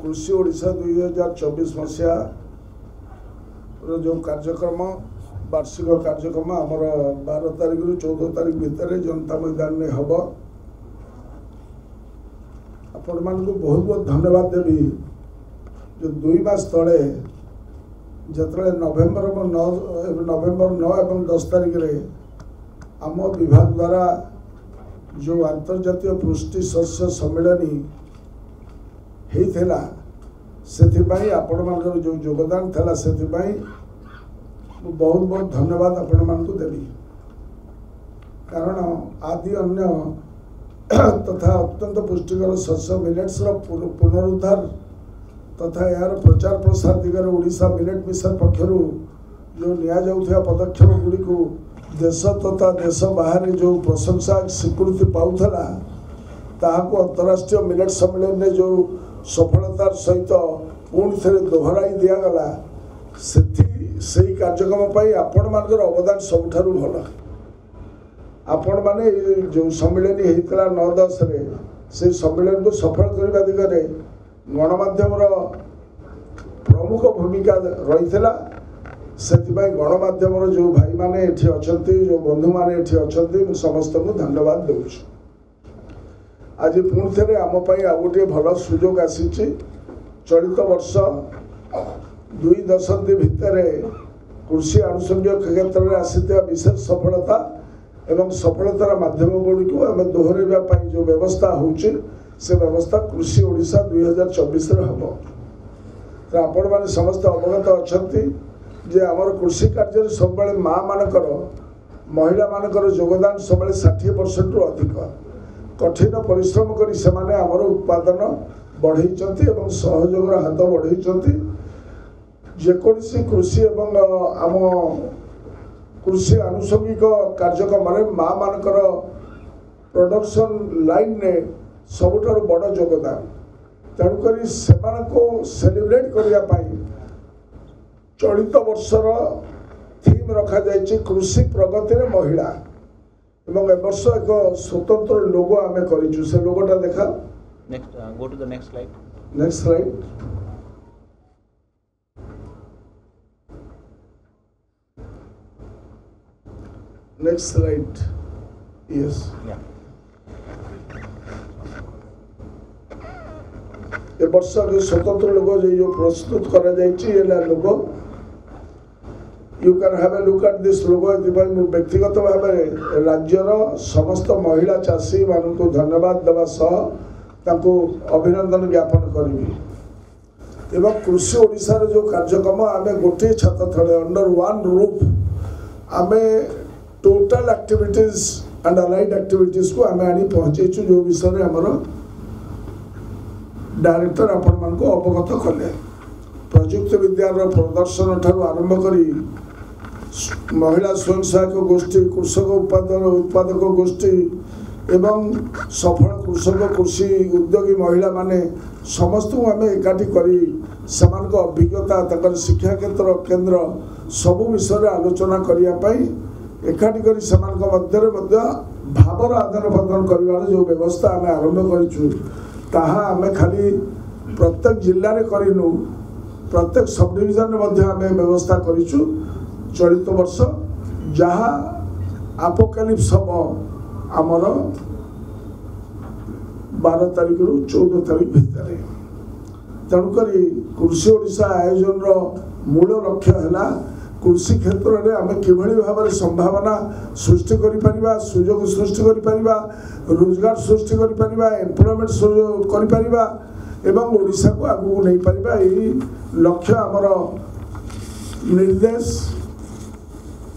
कृषि ओडिशा 2024 मसीहा जो कार्यक्रम वार्षिक कार्यक्रम आमर 12 तारिख रु 14 तारिख भितर जनता मैदान में हम आपण मान को बहुत बहुत धन्यवाद देवी जो 2 मास तले जिते नवेम्बर 9 और 10 तारिख रे आम विभाग द्वारा जो अंतर्जातीय पुष्टि शस्य सम्मेलनी होता से आपण मान जो योगदान था से बहुत बहुत धन्यवाद आपण मान को देवी कारण आदि अन्य तथा अत्यंत पुष्टिकर शस्य मिलेट्स पुनरुद्धार तथा यार प्रचार प्रसार दिगरे ओडिशा मिलेट मिशन पक्षर जो निया पदक्षेप गुड़ी को देश तथा देश बाहर जो प्रशंसा स्वीकृति पाऊला ताहाको अंतर्राष्ट्रीय मिलेट सम्मेलन में जो सफलतार सहित पुणी थे दोहराई दिगला से कार्यक्रम आपण मान अवदान सबुठारु भल आपण माने जो सम्मेलन होता 9-10 से सम्मेलन को सफल करने दिगरे गणमाध्यम प्रमुख भूमिका रही से गणमाध्यम जो भाई माने एठी अछंती जो बंधु माने एठी अछंती समस्त को धन्यवाद दूँ। आज पुणी थे आम आ गोटे भल सुजोग आसी चलित वर्ष 2 दशंधि भितर कृषि आनुषंगिक क्षेत्र में आसीथिया विशेष सफलता एवं सफलतार माध्यम गुड़ी को आम दोहराइबा जो व्यवस्था होची से व्यवस्था कृषि ओडिशा 2024 हम तो आपण मैंने समस्त अवगत अच्छा जे आमर कृषि कार्य सब माँ मानकर महिला मानकर योगदान सब 60% रु अधिक कठिन परिश्रम करी से माने आमर उत्पादन बढ़ई सहयोग हाथ बढ़ई जेकोसी कृषि एवं आम कृषि आनुषंगिक कार्यक्रम माँ मानकर प्रोडक्शन लाइन ने सबुठार बड़ योगदान तेणुक से सेलिब्रेट करने चलित वर्षर थीम रखा जाइए कृषि प्रगति रे महिला एवं ए वर्ष एक स्वतंत्र लोगो आमे करिछु से लोगोटा देखा next go to the next slide next slide yes ए वर्ष जो स्वतंत्र लोगो जो प्रस्तुत करा जाइछि एला logo you can have a look at this logo व्यक्तिगत भाव राज्यर समस्त महिला चाषी मान को धन्यवाद देवा सह अभिनंदन ज्ञापन करी एवं कृषि ओडिशा जो कार्यक्रम आम गोटे छात तले अंडर वन रूफ आम total activities and allied activities को आम आनी पहुँचेचु जो विषय आमर डायरेक्टर आपण मान को अवगत कले प्रजुक्त विद्यार प्रदर्शन ठारू आरंभ करी महिला स्वयं सहायक गोष्ठी कृषक उत्पादक गोष्ठी एवं सफल कृषक कृषि उद्योगी महिला माने समस्त को आम एकाठी करी समान को अभिज्ञता शिक्षा क्षेत्र केन्द्र सबु विषय आलोचना करने एकाठी करी समान मध्य भावर आदान प्रदान कर जो व्यवस्था आम आरंभ करूँ ताहा आम खाली प्रत्येक जिले में करूँ प्रत्येक सब डिविजन में व्यवस्था करूँ चलित वर्ष जहाँ आपोकालिप्स हम आमर 12 तारिख रु 14 तारिख भितर तेणुक कृषि ओडिशा आयोजन मूल लक्ष्य है कृषि क्षेत्र में आम कि भाव में संभावना सृष्टि कर सुजोग सृष्टि कर रोजगार सृष्टि कर एम्प्लॉयमेंट कर ओडिशा को आगू नहीं पारिबा यही लक्ष्य आमर निर्देश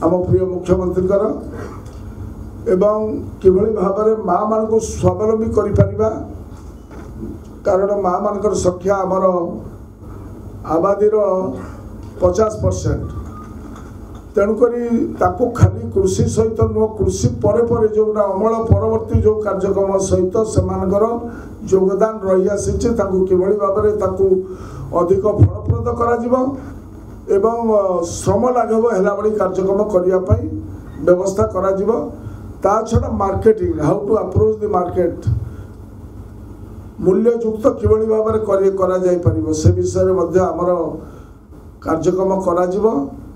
आम प्रिय मुख्यमंत्री एवं किभली भाव में माँ मान को स्वावलंबी करिपरिबा कारण माँ मानकर संख्या आमर आबादी 50% तेणुक खाली कृषि सहित नुह कृषि पर जो अमल परवर्ती जो कार्यक्रम सहित से योगदान रही आसी किभली भाव में अधिक फलप्रद कर एवं श्रम लाघव है भाई कार्यक्रम करने व्यवस्था करा ता छड़ा marketing how to approach the market मूल्ययुक्त किभଳି भाବରେ करा जाय परिबो से विषय रे मध्य हमर कार्यक्रम करा जिवो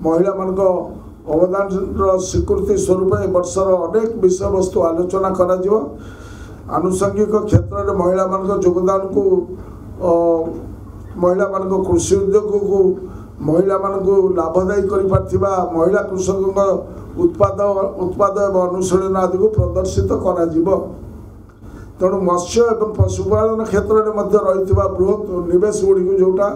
महिला मानको अवदान रो स्वीकृति स्वरूप ए वर्षर अनेक विषय वस्तु आलोचना करा जिवो आनुषंगिक क्षेत्र रे महिला मानको योगदान को महिला मानको कृषि उद्योग को महिला मानको लाभदायी करि पारथिबा महिला कृषकक उत्पाद एवं अनुशीलन आदि को प्रदर्शित करा जिवो तेणु मत्स्य एवं पशुपालन क्षेत्र में रही बृहत निवेश गुड़ी जोटा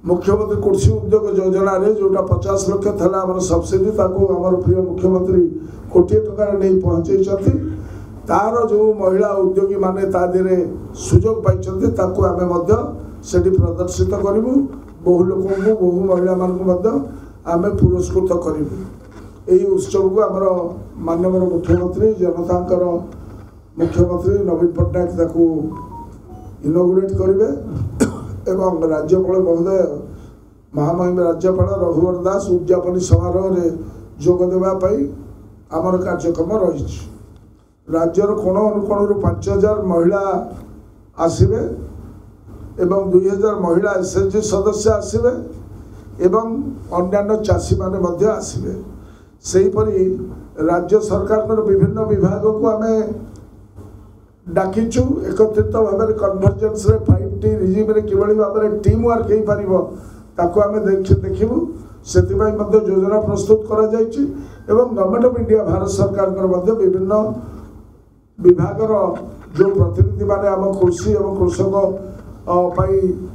मुख्यमंत्री कृषि उद्योग योजना रे जोटा 50 लाख था आम सब्सिडी आम प्रिय मुख्यमंत्री कोटी टकर नहीं पहुँचे तार जो महिला उद्योगी माने तादे सुजोग पाई आम से प्रदर्शित करूँ बहु लोक बहु महिला मानक पुरस्कृत करूँ यही उत्सव को आमर माननीय मुख्यमंत्री जनता मुख्यमंत्री नवीन पट्टनायक इनोग्रेट करेंगे एवं राज्यपाल महोदय महामहिम राज्यपाल रघुवर दास उद्यापनी समारोह में जोग देवाई आमर कार्यक्रम रही राज्यर कोण अनुकोण 5000 महिला आसवे एवं 2000 महिला एसएचजी सदस्य आसवे एवं अन्यान्य चाषी माने आसवे सेहीपरि राज्य सरकार विभिन्न विभाग को आम डाकिचु एकत्रित भाव में कन्भर्जेन्स 5T रिजिम रे किभଳି भाव में टीम वर्क हो पारिबो ताको आमे देखिबु से योजना प्रस्तुत करा जायछि एवं गवर्नमेंट ऑफ इंडिया भारत सरकार विभिन्न विभागर जो प्रतिनिधि माने आम कृषि एवं कृषक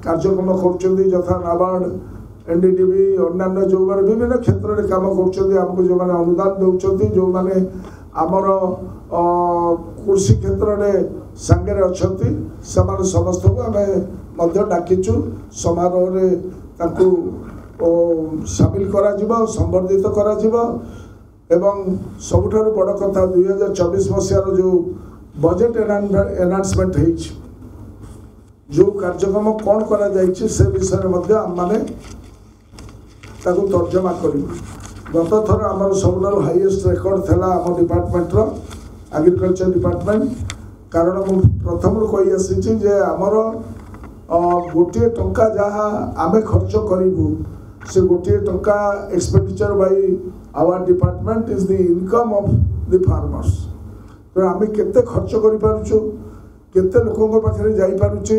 कार्यक्रम कर यथा नाबार्ड एनडीडीबी अन्य जो मैंने विभिन्न क्षेत्र में काम कर जो मैंने अनुदान दौरान जो मैंने आमर कृषि क्षेत्र में सांगे अच्छा से समस्त को आम डाकिचु समारोह सामिल करा संबर्धित करा एवं सबुठारु बड़ कथा 2024 मसीहार जो बजेट एनाउंसमेंट है जो कार्यक्रम कौन करा जायछि से विषय में आम माने ताकू तर्जमा करूँ गत थर आमर सब हाईएस्ट रेकर्ड था आम डिपार्टमेंट एग्रीकल्चर डिपार्टमेंट कारण मु प्रथम कही आसी आमर गोटे टंका जहाँ आमे खर्च करूँ से गोटे टंका expenditure by our department is the income of the farmers तो आम केते खर्च कर पारुछु केते लोकों पाखे जाई पारुछि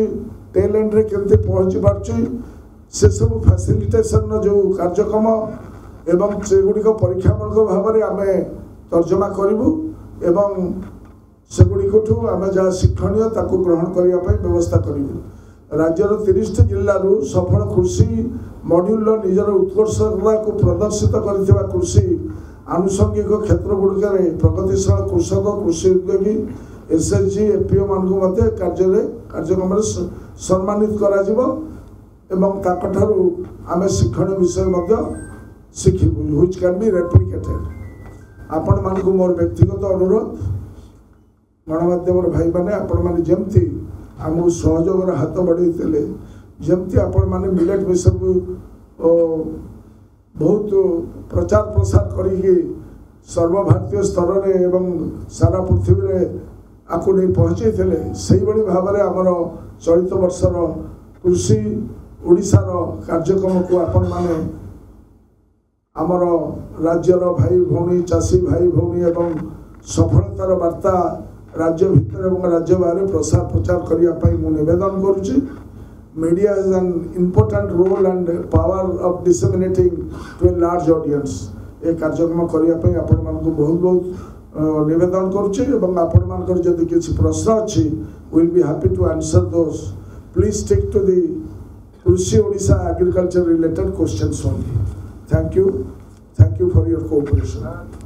टेल एंड रे केते पहुँची पारुछि से सब फैसिलिटेशन जो कार्यक्रम एवं से गुड़िक परीक्षामूलक भाव में आम तर्जमा करूँ एवं से गुड़िकठू आम जहाँ शिक्षणीय ताकू ग्रहण करने व्यवस्था करूँ राज्यर 30 जिलू सफल कृषि मॉड्यूल निजर उत्कर्षता को प्रदर्शित करथिबा कृषि आनुषंगिक क्षेत्र गुड़िक प्रगतिशील कृषक कृषि उद्योगी एसएचजी एपीओ मान कार्यक्रम सम्मानित करा एवं ताकठारु आमे शिक्षण विषय शिखिबु व्हिच कैन बी रेप्लिकेटेड आपण मानकु मोर व्यक्तिगत अनुरोध गणमाध्यम भाई माने आपण माने जेमती आमको सहयोगर हाथ बढ़ाई जमती आपण माने मिलेट विषय को बहुत प्रचार प्रसार करी सर्वभारतीय स्तर में एवं सारा पृथ्वी में आपको नहीं पहुँचे से भाव में आमर चलित वर्षर कृषि ओडिशार कार्यक्रम को आपण माने आमर राज्यर भाई भौणी चाषी भाई भौणी एवं सफलतार वार्ता राज्य भितर एवं राज्य बाहर प्रसार प्रचार करने मु निवेदन करुच्ची media is an important role and power of disseminating to a large audience ए कार्यक्रम करने आपण मानक बहुत बहुत निवेदन करुच्ची एवं आपण मानकर जदि किसी प्रश्न अच्छी will be happy to answer those please stick to the कृषि Odisha agriculture related questions only thank you for your cooperation